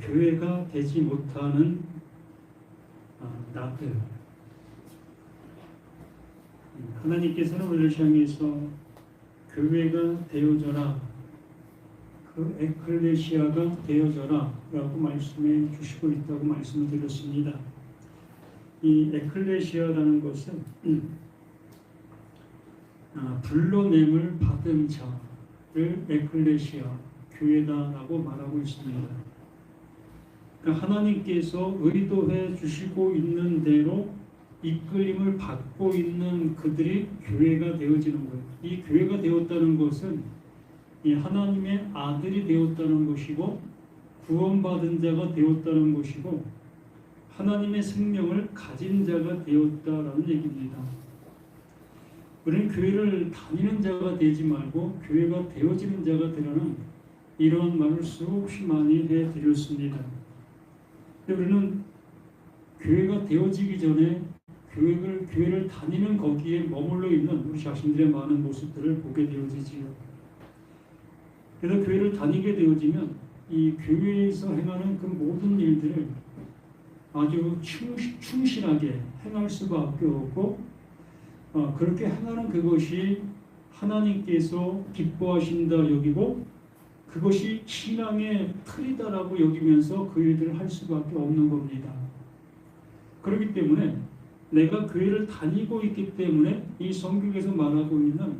교회가 되지 못하는 나들, 하나님께서는 우리를 향해서 교회가 되어져라, 그 에클레시아가 되어져라 라고 말씀해 주시고 있다고 말씀을 드렸습니다. 이 에클레시아라는 것은 불러냄을 받은 자를 에클레시아, 교회다라고 말하고 있습니다. 그러니까 하나님께서 의도해 주시고 있는 대로 이끌림을 받고 있는 그들이 교회가 되어지는 거예요. 이 교회가 되었다는 것은 이 하나님의 아들이 되었다는 것이고 구원받은 자가 되었다는 것이고 하나님의 생명을 가진 자가 되었다라는 얘기입니다. 우리는 교회를 다니는 자가 되지 말고 교회가 되어지는 자가 되라는 이런 말을 수없이 많이 해드렸습니다. 우리는 교회가 되어지기 전에 교회를 다니는 거기에 머물러 있는 우리 자신들의 많은 모습들을 보게 되어지지요. 그래서 교회를 다니게 되어지면 이 교회에서 행하는 그 모든 일들을 아주 충실하게 행할 수밖에 없고 그렇게 행하는 그것이 하나님께서 기뻐하신다 여기고 그것이 신앙의 틀이다라고 여기면서 그 일들을 할 수밖에 없는 겁니다. 그렇기 때문에 내가 교회를 다니고 있기 때문에 이 성경에서 말하고 있는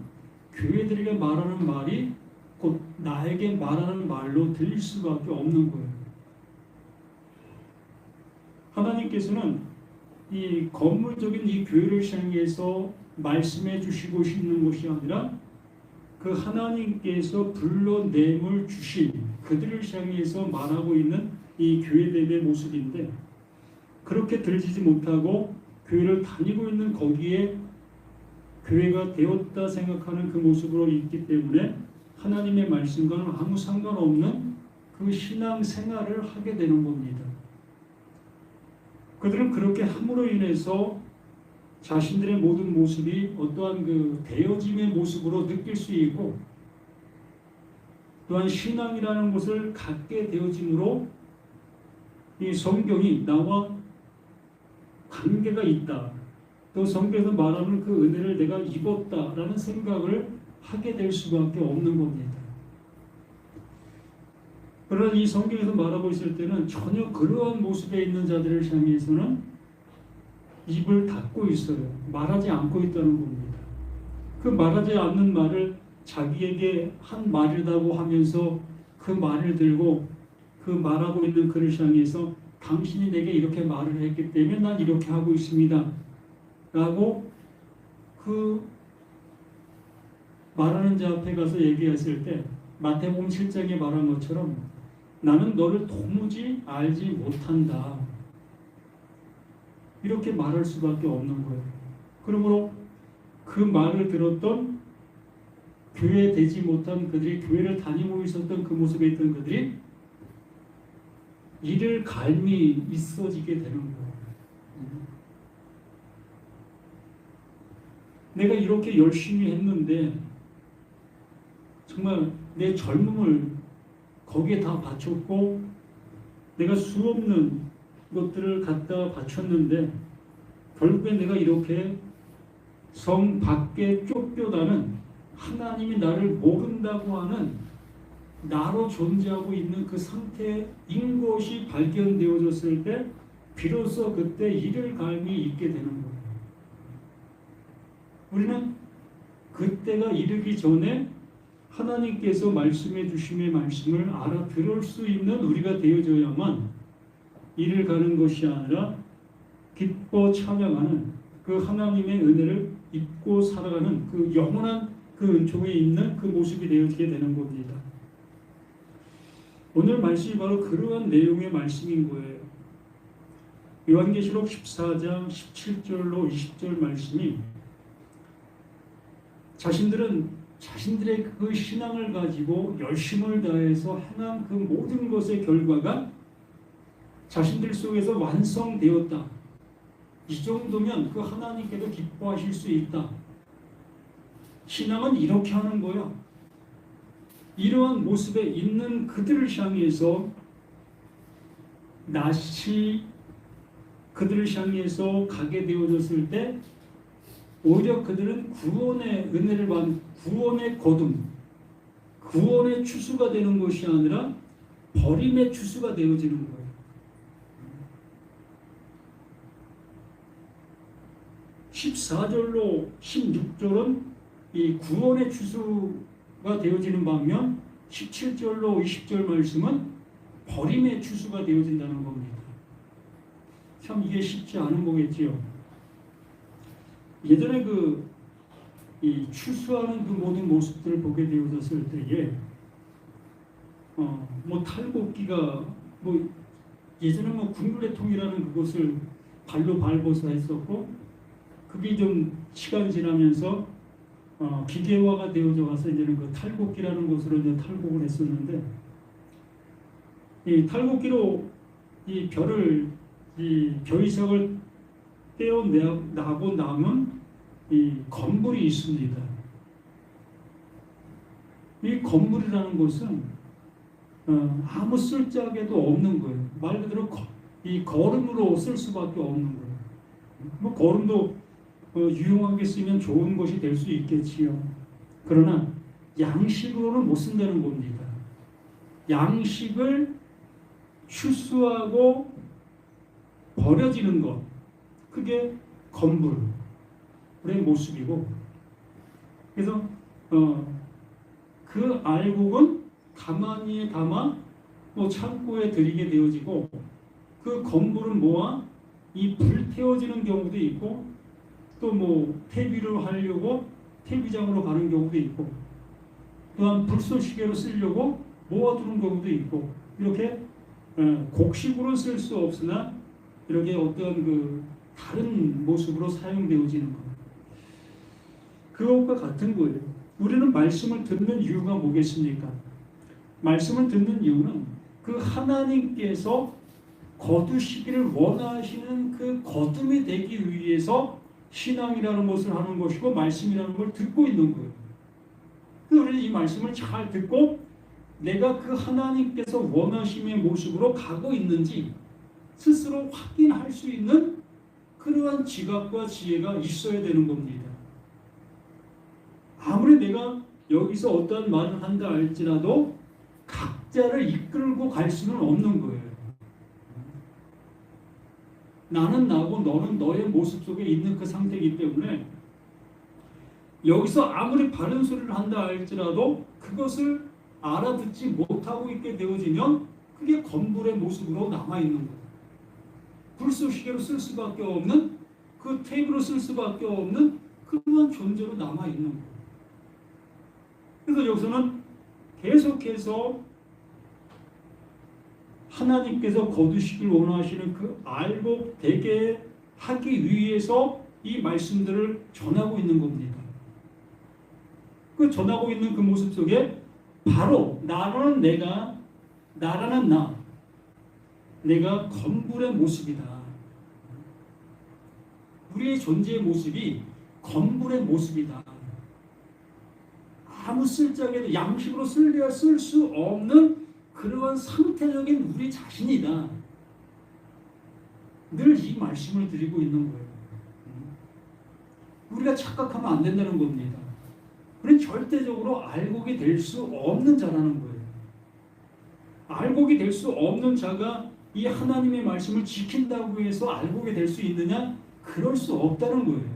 교회들에게 말하는 말이 곧 나에게 말하는 말로 들릴 수밖에 없는 거예요. 하나님께서는 이 건물적인 이 교회를 향해서 말씀해 주시고 있는 것이 아니라 그 하나님께서 불러내물 주신 그들을 향해서 말하고 있는 이 교회들의 모습인데 그렇게 들리지 못하고 교회를 다니고 있는 거기에 교회가 되었다 생각하는 그 모습으로 있기 때문에 하나님의 말씀과는 아무 상관없는 그 신앙 생활을 하게 되는 겁니다. 그들은 그렇게 함으로 인해서 자신들의 모든 모습이 어떠한 그 되어짐의 모습으로 느낄 수 있고 또한 신앙이라는 것을 갖게 되어짐으로 이 성경이 나와 관계가 있다. 또 성경에서 말하는 그 은혜를 내가 입었다라는 생각을 하게 될 수밖에 없는 겁니다. 그러나 이 성경에서 말하고 있을 때는 전혀 그러한 모습에 있는 자들을 향해서는 입을 닫고 있어요. 말하지 않고 있다는 겁니다. 그 말하지 않는 말을 자기에게 한 말이라고 하면서 그 말을 들고 그 말하고 있는 그를 향해서 당신이 내게 이렇게 말을 했기 때문에 난 이렇게 하고 있습니다. 라고 그 말하는 자 앞에 가서 얘기했을 때 마태복음 7장에 말한 것처럼 나는 너를 도무지 알지 못한다. 이렇게 말할 수밖에 없는 거예요. 그러므로 그 말을 들었던 교회 되지 못한 그들이 교회를 다니고 있었던 그 모습에 있던 그들이 이를 갈미 있어지게 되는 거예요. 내가 이렇게 열심히 했는데 정말 내 젊음을 거기에 다 바쳤고 내가 수없는 것들을 갖다 바쳤는데 결국에 내가 이렇게 성 밖에 쫓겨나는 하나님이 나를 모른다고 하는 나로 존재하고 있는 그 상태인 것이 발견되어졌을 때 비로소 그때 이를 갈미 있게 되는 거예요. 우리는 그때가 이르기 전에 하나님께서 말씀해 주심의 말씀을 알아들을 수 있는 우리가 되어져야만 이를 가는 것이 아니라 기뻐 찬양하는 그 하나님의 은혜를 입고 살아가는 그 영원한 그 은총에 있는 그 모습이 되어지게 되는 겁니다. 오늘 말씀이 바로 그러한 내용의 말씀인 거예요. 요한계시록 14장 17절로 20절 말씀이 자신들은 자신들의 그 신앙을 가지고 열심을 다해서 행한 그 모든 것의 결과가 자신들 속에서 완성되었다. 이 정도면 그 하나님께도 기뻐하실 수 있다. 신앙은 이렇게 하는 거야. 이러한 모습에 있는 그들을 향해서 낯이 그들을 향해서 가게 되어졌을 때 오히려 그들은 구원의 은혜를 받는 구원의 거둠, 구원의 추수가 되는 것이 아니라 버림의 추수가 되어지는 거예요. 14절로 16절은 이 구원의 추수가 되어지는 반면 17절로 20절 말씀은 버림의 추수가 되어진다는 겁니다. 참 이게 쉽지 않은 거겠지요. 예전에 이 추수하는 그 모든 모습들을 보게 되어졌을 때에 뭐 탈곡기가 뭐 예전에 뭐 국물레통이라는 그것을 발로 밟아서 했었고 그게 좀 시간이 지나면서 기계화가 되어져 가서 이제는 그 탈곡기라는 것으로 이제 탈곡을 했었는데 이 탈곡기로 이 벼이삭을 떼어나고 남은 이 건물이 있습니다. 이 건물이라는 것은 아무 쓸데도 없는 거예요. 말 그대로 이 거름으로 쓸 수밖에 없는 거예요. 뭐 거름도 유용하게 쓰면 좋은 것이 될 수 있겠지요. 그러나 양식으로는 못 쓴다는 겁니다. 양식을 추수하고 버려지는 것, 그게 건물의 모습이고, 그래서 그 알곡은 가만히에 담아 뭐 창고에 들이게 되어지고, 그 건물은 모아 이 불태워지는 경우도 있고, 또 뭐 퇴비를 하려고 퇴비장으로 가는 경우도 있고, 또한 불쏘시개로 쓰려고 모아두는 경우도 있고, 이렇게 곡식으로 쓸 수 없으나 이렇게 어떤 그 다른 모습으로 사용되어지는 것, 그것과 같은 거예요. 우리는 말씀을 듣는 이유가 뭐겠습니까? 말씀을 듣는 이유는 그 하나님께서 거두시기를 원하시는 그 거둠이 되기 위해서 신앙이라는 것을 하는 것이고 말씀이라는 걸 듣고 있는 거예요. 우리는 이 말씀을 잘 듣고 내가 그 하나님께서 원하심의 모습으로 가고 있는지 스스로 확인할 수 있는 그러한 지각과 지혜가 있어야 되는 겁니다. 아무리 내가 여기서 어떠한 말을 한다 할지라도 각자를 이끌고 갈 수는 없는 거예요. 나는 나고 너는 너의 모습 속에 있는 그 상태이기 때문에 여기서 아무리 바른 소리를 한다 할지라도 그것을 알아듣지 못하고 있게 되어지면 그게 건물의 모습으로 남아있는 거예요. 불쏘시개로 쓸 수밖에 없는, 그 테이프로 쓸 수밖에 없는 그런 존재로 남아있는 거예요. 그래서 여기서는 계속해서 하나님께서 거두시길 원하시는 그 알곡 되게 하기 위해서 이 말씀들을 전하고 있는 겁니다. 그 전하고 있는 그 모습 속에 바로 나라는 내가, 나라는 나, 내가 건물의 모습이다. 우리의 존재의 모습이 건물의 모습이다. 아무 쓸데없는 양식으로 쓸 수 없는 그러한 상태적인 우리 자신이다. 늘 이 말씀을 드리고 있는 거예요. 우리가 착각하면 안 된다는 겁니다. 우리는 절대적으로 알곡이 될 수 없는 자라는 거예요. 알곡이 될 수 없는 자가 이 하나님의 말씀을 지킨다고 해서 알곡이 될 수 있느냐? 그럴 수 없다는 거예요.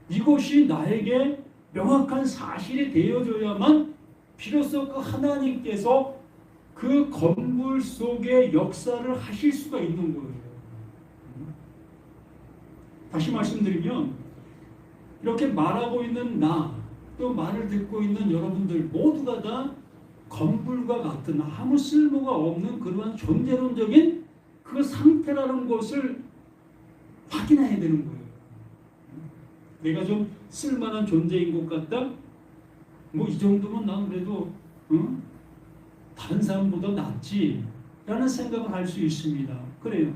이것이 나에게 명확한 사실이 되어져야만 비로소 그 하나님께서 그 건물 속에 역사를 하실 수가 있는 거예요. 다시 말씀드리면 이렇게 말하고 있는 나, 또 말을 듣고 있는 여러분들 모두가 다 건물과 같은 아무 쓸모가 없는 그러한 존재론적인 그 상태라는 것을 확인해야 되는 거예요. 내가 좀 쓸만한 존재인 것 같다? 뭐 이 정도면 난 그래도 다른 사람보다 낫지 라는 생각을 할 수 있습니다. 그래요.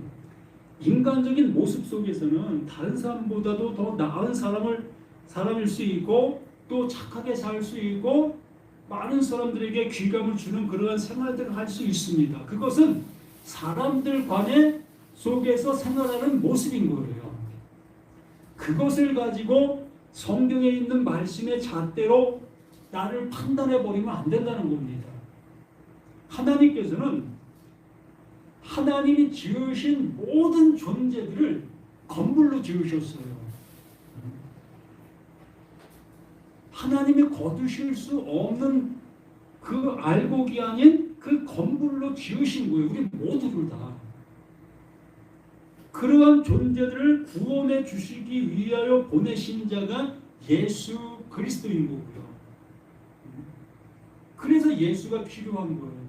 인간적인 모습 속에서는 다른 사람보다도 더 나은 사람일 수 있고 또 착하게 살 수 있고 많은 사람들에게 귀감을 주는 그러한 생활들을 할 수 있습니다. 그것은 사람들 간의 속에서 생활하는 모습인 거예요. 그것을 가지고 성경에 있는 말씀의 잣대로 나를 판단해 버리면 안 된다는 겁니다. 하나님께서는 하나님이 지으신 모든 존재들을 건물로 지으셨어요. 하나님이 거두실 수 없는 그 알곡이 아닌 그 건물로 지으신 거예요. 우리 모두를 다. 그러한 존재들을 구원해 주시기 위하여 보내신 자가 예수 그리스도인 거고요. 그래서 예수가 필요한 거예요.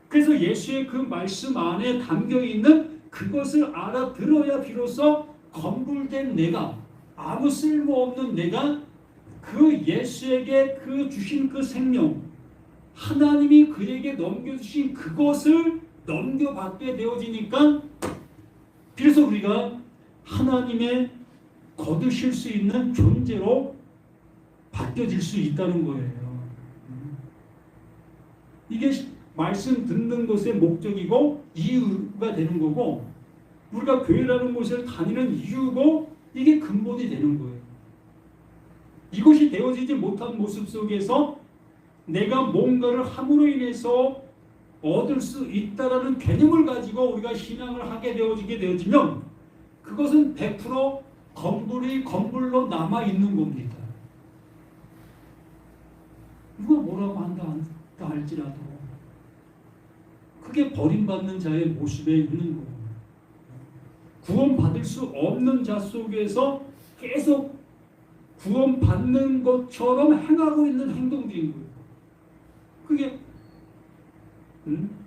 그래서 예수의 그 말씀 안에 담겨 있는 그것을 알아들어야 비로소 건물된 내가, 아무 쓸모없는 내가 그 예수에게 그 주신 그 생명, 하나님이 그에게 넘겨주신 그것을 넘겨받게 되어지니까 그래서 우리가 하나님의 거두실 수 있는 존재로 바뀌어질 수 있다는 거예요. 이게 말씀 듣는 것의 목적이고 이유가 되는 거고, 우리가 교회라는 곳을 다니는 이유고, 이게 근본이 되는 거예요. 이것이 되어지지 못한 모습 속에서 내가 뭔가를 함으로 인해서 얻을 수 있다라는 개념을 가지고 우리가 신앙을 하게 되어지면 그것은 100% 건물이 건물로 남아 있는 겁니다. 누가 뭐라고 한다 할지라도 그게 버림받는 자의 모습에 있는 거예요. 구원받을 수 없는 자 속에서 계속 구원받는 것처럼 행하고 있는 행동들인 거예요. 그게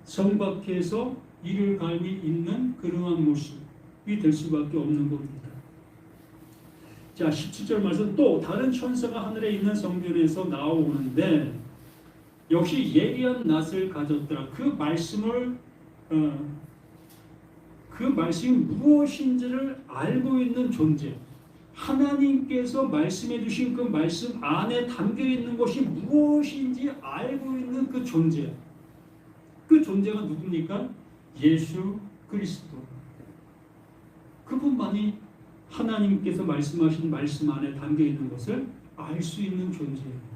성 밖에서 이를 갈미 있는 그러한 모습이 될 수밖에 없는 겁니다. 자, 17절 말씀, 또 다른 천사가 하늘에 있는 성전에서 나오는데 역시 예리한 낫을 가졌더라. 그 말씀을 그 말씀이 무엇인지를 알고 있는 존재, 하나님께서 말씀해 주신 그 말씀 안에 담겨 있는 것이 무엇인지 알고 있는 그 존재, 그 존재가 누굽니까? 예수 그리스도. 그분만이 하나님께서 말씀하신 말씀 안에 담겨 있는 것을 알 수 있는 존재예요.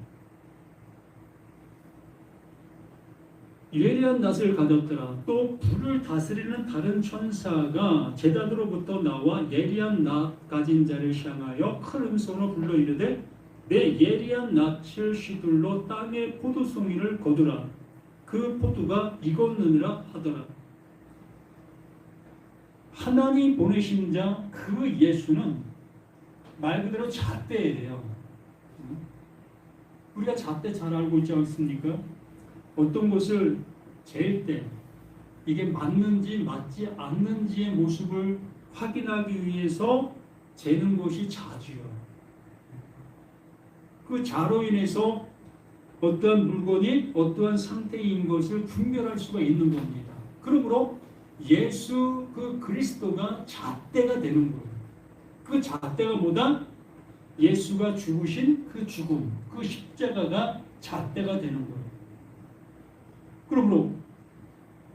예리한 낫을 가졌더라. 또 불을 다스리는 다른 천사가 제단으로부터 나와 예리한 낫 가진 자를 향하여 큰 음성으로 불러 이르되 내 예리한 낫을 시들로 땅의 포도송이를 거두라. 그 포도가 익었느니라 하더라. 하나님 보내신 자 그 예수는 말 그대로 잣대예요. 우리가 잣대 잘 알고 있지 않습니까? 어떤 것을 잴 때 이게 맞는지 맞지 않는지의 모습을 확인하기 위해서 재는 것이 자주요. 그 자로 인해서 어떠한 물건이 어떠한 상태인 것을 분별할 수가 있는 겁니다. 그러므로 예수 그 그리스도가 잣대가 되는 거예요. 그 잣대가 뭐다? 예수가 죽으신 그 죽음, 그 십자가가 잣대가 되는 거예요. 그러므로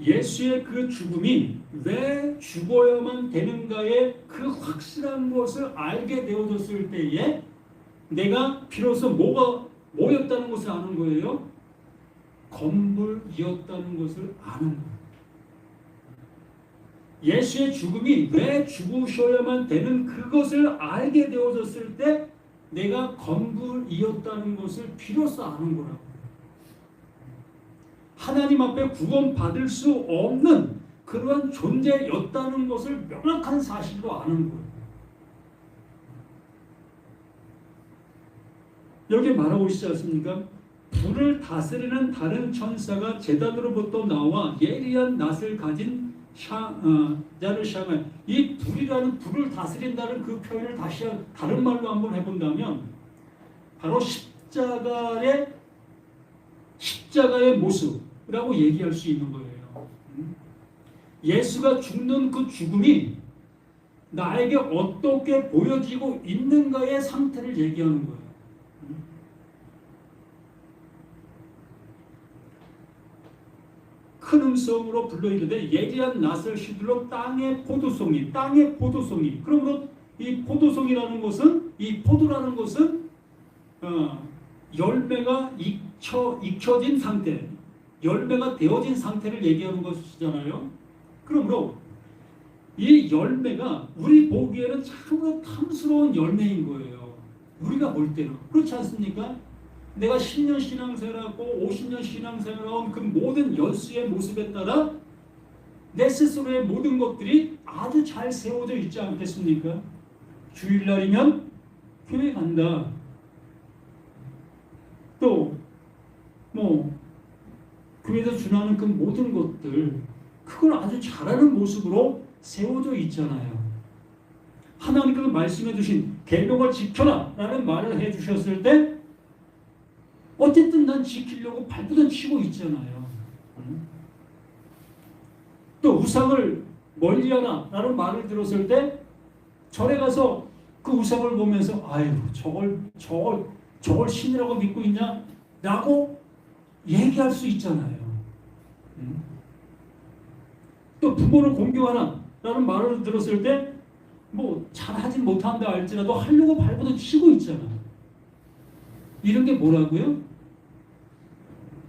예수의 그 죽음이 왜 죽어야만 되는가의 그 확실한 것을 알게 되어졌을 때에 내가 비로소 뭐였다는 것을 아는 거예요. 건물이었다는 것을 아는 거예요. 예수의 죽음이 왜 죽으셔야만 되는 그것을 알게 되어졌을 때 내가 건물이었다는 것을 비로소 아는 거라고. 하나님 앞에 구원받을 수 없는 그러한 존재였다는 것을 명확한 사실로 아는 거예요. 여기 말하고 있지 않습니까? 불을 다스리는 다른 천사가 제단으로부터 나와 예리한 낫을 가진 자를 향하여, 이 불이라는 불을 다스린다는 그 표현을 다시 다른 말로 한번 해본다면 바로 십자가의 모습이라고 얘기할 수 있는 거예요. 예수가 죽는 그 죽음이 나에게 어떻게 보여지고 있는가의 상태를 얘기하는 거예요. 큰 음성으로 불러 이르되 예리한 낫을 휘둘러 땅의 포도송이. 그러므로 이 포도송이라는 것은, 이 포도라는 것은 열매가 익혀진 상태, 열매가 되어진 상태를 얘기하는 것이잖아요. 그러므로 이 열매가 우리 보기에는 참으로 탐스러운 열매인 거예요. 우리가 볼 때는. 그렇지 않습니까? 내가 10년 신앙생활하고 50년 신앙생활한 그 모든 연수의 모습에 따라 내 스스로의 모든 것들이 아주 잘 세워져 있지 않겠습니까? 주일날이면 교회 간다. 또 교회에서 준하는 그 모든 것들, 그걸 아주 잘하는 모습으로 세워져 있잖아요. 하나님께서 말씀해 주신 계명을 지켜라 라는 말을 해 주셨을 때 어쨌든 난 지키려고 발부둥 치고 있잖아요. 또 우상을 멀리하라 라는 말을 들었을 때 절에 가서 그 우상을 보면서 아유 저걸 신이라고 믿고 있냐? 라고 얘기할 수 있잖아요. 또 부모를 공경하라 라는 말을 들었을 때 잘하진 못한다 할지라도 하려고 발부둥 치고 있잖아. 이런 게 뭐라고요?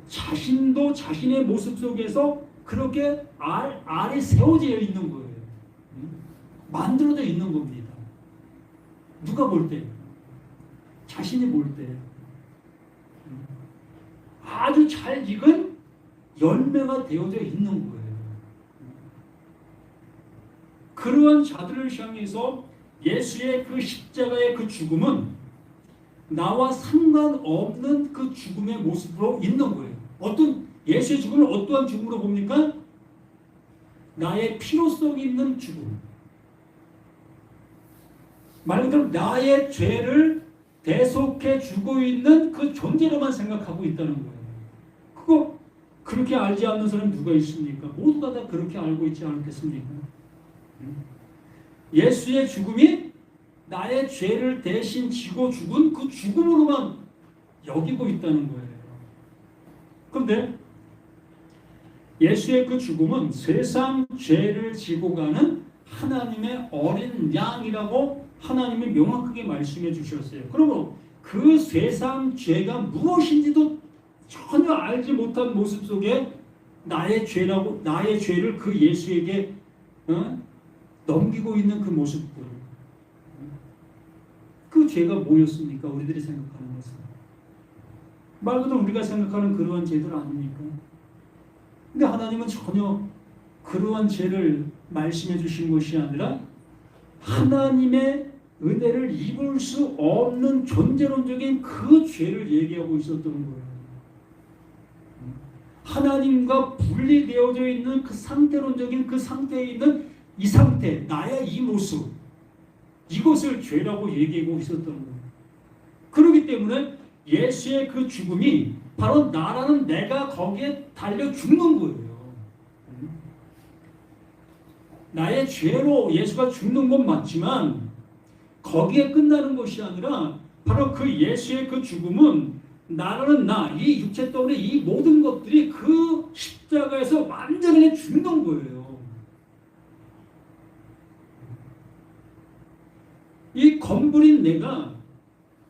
자신도 자신의 모습 속에서 그렇게 알이 세워져 있는 거예요. 만들어져 있는 겁니다. 누가 볼 때? 자신이 볼 때. 아주 잘 익은 열매가 되어져 있는 거예요. 그러한 자들을 향해서 예수의 그 십자가의 그 죽음은 나와 상관없는 그 죽음의 모습으로 있는 거예요. 예수의 죽음을 어떠한 죽음으로 봅니까? 나의 필요성 있는 죽음. 말 그대로 나의 죄를 대속해 주고 있는 그 존재로만 생각하고 있다는 거예요. 그거 그렇게 알지 않는 사람이 누가 있습니까? 모두가 다 그렇게 알고 있지 않겠습니까? 예수의 죽음이 나의 죄를 대신 지고 죽은 그 죽음으로만 여기고 있다는 거예요. 그런데 예수의 그 죽음은 세상 죄를 지고 가는 하나님의 어린 양이라고 하나님이 명확하게 말씀해 주셨어요. 그러므로 그 세상 죄가 무엇인지도 전혀 알지 못한 모습 속에 나의 죄를 그 예수에게 넘기고 있는 그 모습들. 그 죄가 뭐였습니까? 우리들이 생각하는 것은. 말 그대로 우리가 생각하는 그러한 죄들 아닙니까? 근데 하나님은 전혀 그러한 죄를 말씀해 주신 것이 아니라 하나님의 은혜를 입을 수 없는 존재론적인 그 죄를 얘기하고 있었던 거예요. 하나님과 분리되어져 있는 그 상태론적인 그 상태에 있는 이 상태, 나의 이 모습, 이것을 죄라고 얘기하고 있었던 거예요. 그렇기 때문에 예수의 그 죽음이 바로 나라는 내가 거기에 달려 죽는 거예요. 나의 죄로 예수가 죽는 건 맞지만 거기에 끝나는 것이 아니라 바로 그 예수의 그 죽음은 나라는 이 육체 때문에 이 모든 것들이 그 십자가에서 완전히 죽는 거예요. 이 검부린 내가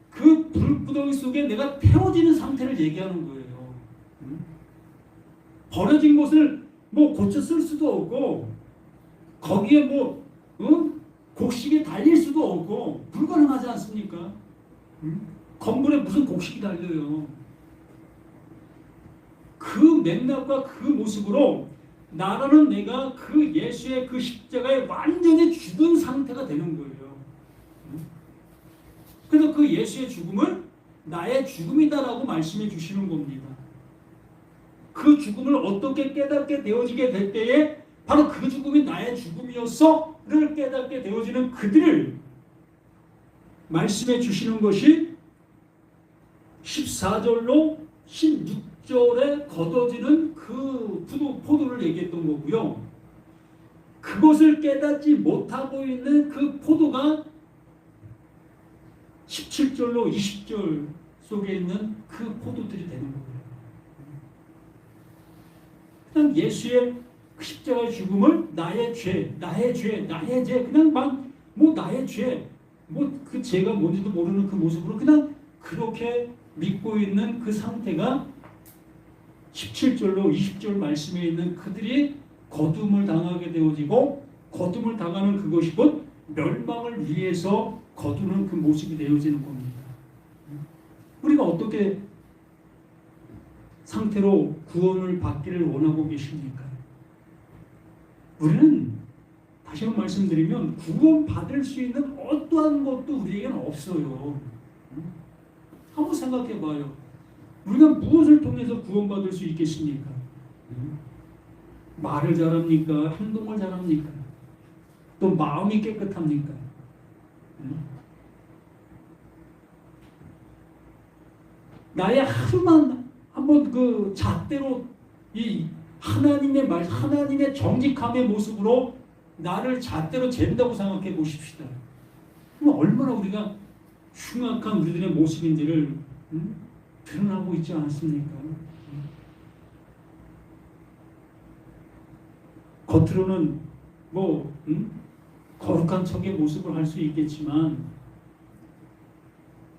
그 불구덩이 속에 내가 태워지는 상태를 얘기하는 거예요. 버려진 것을 고쳐 쓸 수도 없고 거기에 곡식이 달릴 수도 없고 불가능하지 않습니까? 건물에 무슨 곡식이 달려요. 그 맥락과 그 모습으로 나라는 내가 그 예수의 그 십자가에 완전히 죽은 상태가 되는 거예요. 그래서 그 예수의 죽음을 나의 죽음이다라고 말씀해 주시는 겁니다. 그 죽음을 어떻게 깨닫게 되어지게 될 때에 바로 그 죽음이 나의 죽음이었어를 깨닫게 되어지는 그들을 말씀해 주시는 것이 14절로 16절에 걷어지는 그 포도를 얘기했던 거고요. 그것을 깨닫지 못하고 있는 그 포도가 17절로 20절 속에 있는 그 포도들이 되는 거예요. 그냥 예수의 십자가 죽음을 나의 죄, 그냥 막 뭐 나의 죄, 뭐 그 죄가 뭔지도 모르는 그 모습으로 그냥 그렇게 믿고 있는 그 상태가 17절로 20절 말씀에 있는 그들이 거둠을 당하게 되어지고 거둠을 당하는 그것이 곧 멸망을 위해서 거두는 그 모습이 되어지는 겁니다. 우리가 어떻게 상태로 구원을 받기를 원하고 계십니까? 우리는 다시 한번 말씀드리면 구원 받을 수 있는 어떠한 것도 우리에게는 없어요. 한번 생각해 봐요. 우리가 무엇을 통해서 구원받을 수 있겠습니까? 말을 잘합니까? 행동을 잘합니까? 또 마음이 깨끗합니까? 나의 하루만 한번 그 잣대로 이 하나님의 말, 하나님의 정직함의 모습으로 나를 잣대로 잰다고 생각해 보십시다. 그럼 얼마나 우리가 흉악한 우리들의 모습인지를 드러나고 있지 않습니까? 겉으로는 뭐 거룩한 척의 모습을 할 수 있겠지만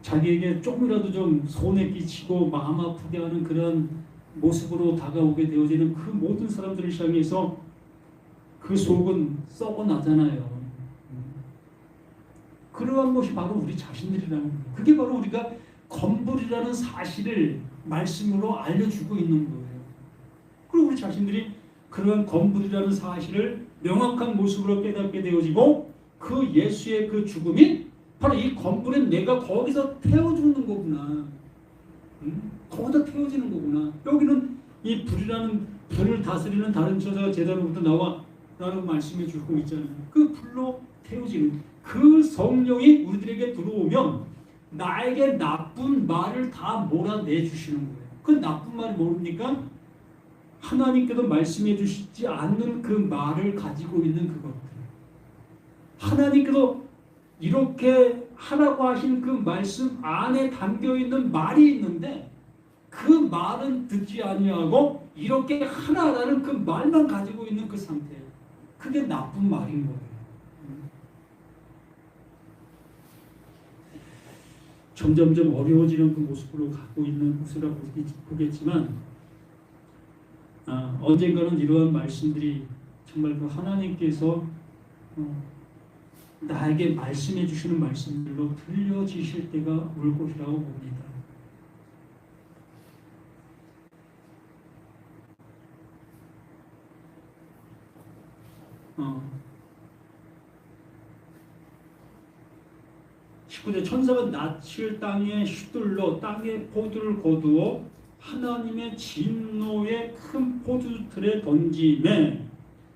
자기에게 조금이라도 좀 손해 끼치고 마음 아프게 하는 그런 모습으로 다가오게 되어지는 그 모든 사람들을 향해서 그 속은 썩어나잖아요. 그러한 것이 바로 우리 자신들이라는 거예요. 그게 바로 우리가 건불이라는 사실을 말씀으로 알려주고 있는 거예요. 그리고 우리 자신들이 그러한 건불이라는 사실을 명확한 모습으로 깨닫게 되어지고 그 예수의 그 죽음이 바로 이 건불은 내가 거기서 태워 죽는 거구나. 거기서 태워지는 거구나. 여기는 이 불을 다스리는 다른 처자가 제자로부터 나라고 말씀해 주고 있잖아요. 그 불로 태워지는 그 성령이 우리들에게 들어오면 나에게 나쁜 말을 다 몰아내 주시는 거예요. 그 나쁜 말이 뭡니까? 하나님께서 말씀해 주시지 않는 그 말을 가지고 있는 그것들. 하나님께서 이렇게 하라고 하신 그 말씀 안에 담겨 있는 말이 있는데 그 말은 듣지 아니하고 이렇게 하라라는 그 말만 가지고 있는 그 상태. 그게 나쁜 말인 거예요. 점점점 어려워지는 그 모습으로 가고 있는 것이라고 보겠지만 언젠가는 이러한 말씀들이 정말 그 하나님께서 나에게 말씀해 주시는 말씀들로 들려지실 때가 올 것이라고 봅니다. 천사가 낯을 땅에 휘둘러 땅에 포도를 거두어 하나님의 진노의 큰 포도틀에 던지매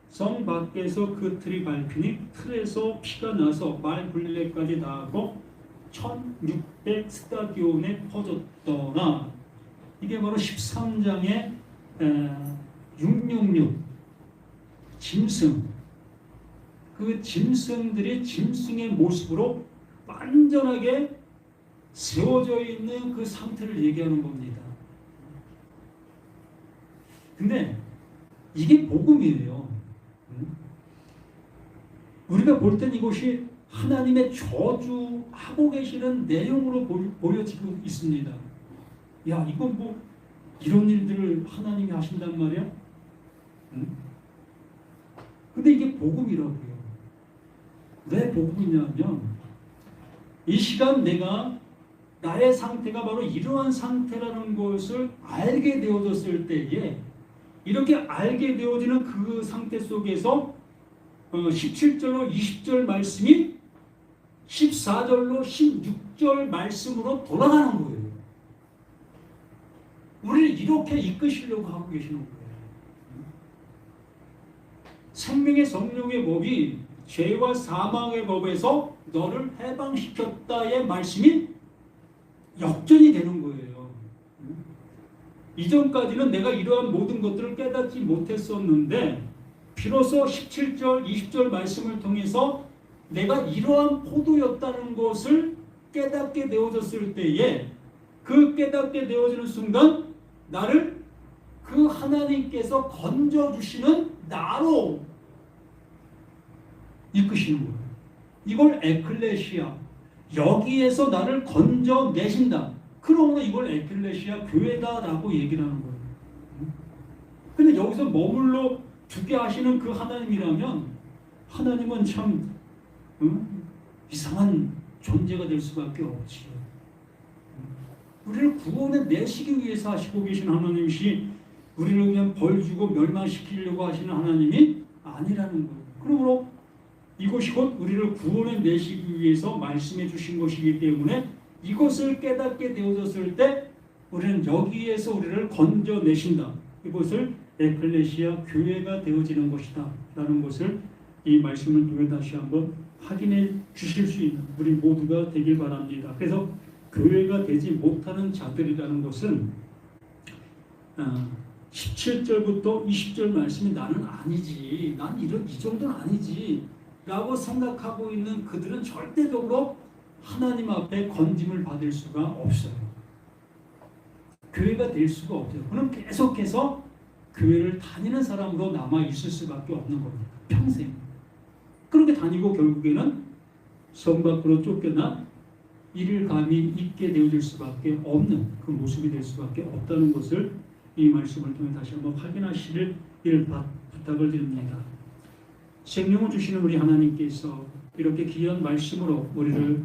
성 밖에서 그 틀이 밟히니 틀에서 피가 나서 말 굴레까지 나고 1600 스타디온에 퍼졌더라. 이게 바로 13장의 666 짐승. 그 짐승들이 짐승의 모습으로 완전하게 세워져 있는 그 상태를 얘기하는 겁니다. 근데 이게 복음이에요. 우리가 볼 땐 이것이 하나님의 저주하고 계시는 내용으로 보여지고 있습니다. 야, 이건 뭐 이런 일들을 하나님이 하신단 말이야? 근데 이게 복음이라고요. 왜 복음이냐면 이 시간 내가 나의 상태가 바로 이러한 상태라는 것을 알게 되어졌을 때에 이렇게 알게 되어지는 그 상태 속에서 17절로 20절 말씀이 14절로 16절 말씀으로 돌아가는 거예요. 우리를 이렇게 이끄시려고 하고 계시는 거예요. 생명의 성령의 법이 죄와 사망의 법에서 너를 해방시켰다의 말씀이 역전이 되는 거예요. 이전까지는 내가 이러한 모든 것들을 깨닫지 못했었는데 비로소 17절, 20절 말씀을 통해서 내가 이러한 포도였다는 것을 깨닫게 되어졌을 때에 그 깨닫게 되어지는 순간 나를 그 하나님께서 건져주시는 나로 이끄시는 거예요. 이걸 에클레시아, 여기에서 나를 건져내신다. 그러므로 이걸 에클레시아 교회다라고 얘기를 하는 거예요. 근데 여기서 머물러 두게 하시는 그 하나님이라면 하나님은 참 이상한 존재가 될 수밖에 없지. 우리를 구원해 내시기 위해서 하시고 계신 하나님이시 우리를 그냥 벌 주고 멸망시키려고 하시는 하나님이 아니라는 거예요. 그러므로 이것이 곧 우리를 구원해 내시기 위해서 말씀해 주신 것이기 때문에 이것을 깨닫게 되어졌을 때 우리는 여기에서 우리를 건져내신다. 이것을 에클레시아 교회가 되어지는 것이다 라는 것을 이 말씀을 통해 다시 한번 확인해 주실 수 있는 우리 모두가 되길 바랍니다. 그래서 교회가 되지 못하는 자들이라는 것은 17절부터 20절 말씀이 나는 아니지, 난 이 정도는 아니지 라고 생각하고 있는 그들은 절대적으로 하나님 앞에 건짐을 받을 수가 없어요. 교회가 될 수가 없어요. 그럼 계속해서 교회를 다니는 사람으로 남아 있을 수밖에 없는 겁니다. 평생. 그렇게 다니고 결국에는 성 밖으로 쫓겨나 이를 감히 있게 되어질 수밖에 없는 그 모습이 될 수밖에 없다는 것을 이 말씀을 통해 다시 한번 확인하시길 부탁을 드립니다. 생명을 주시는 우리 하나님께서 이렇게 귀한 말씀으로 우리를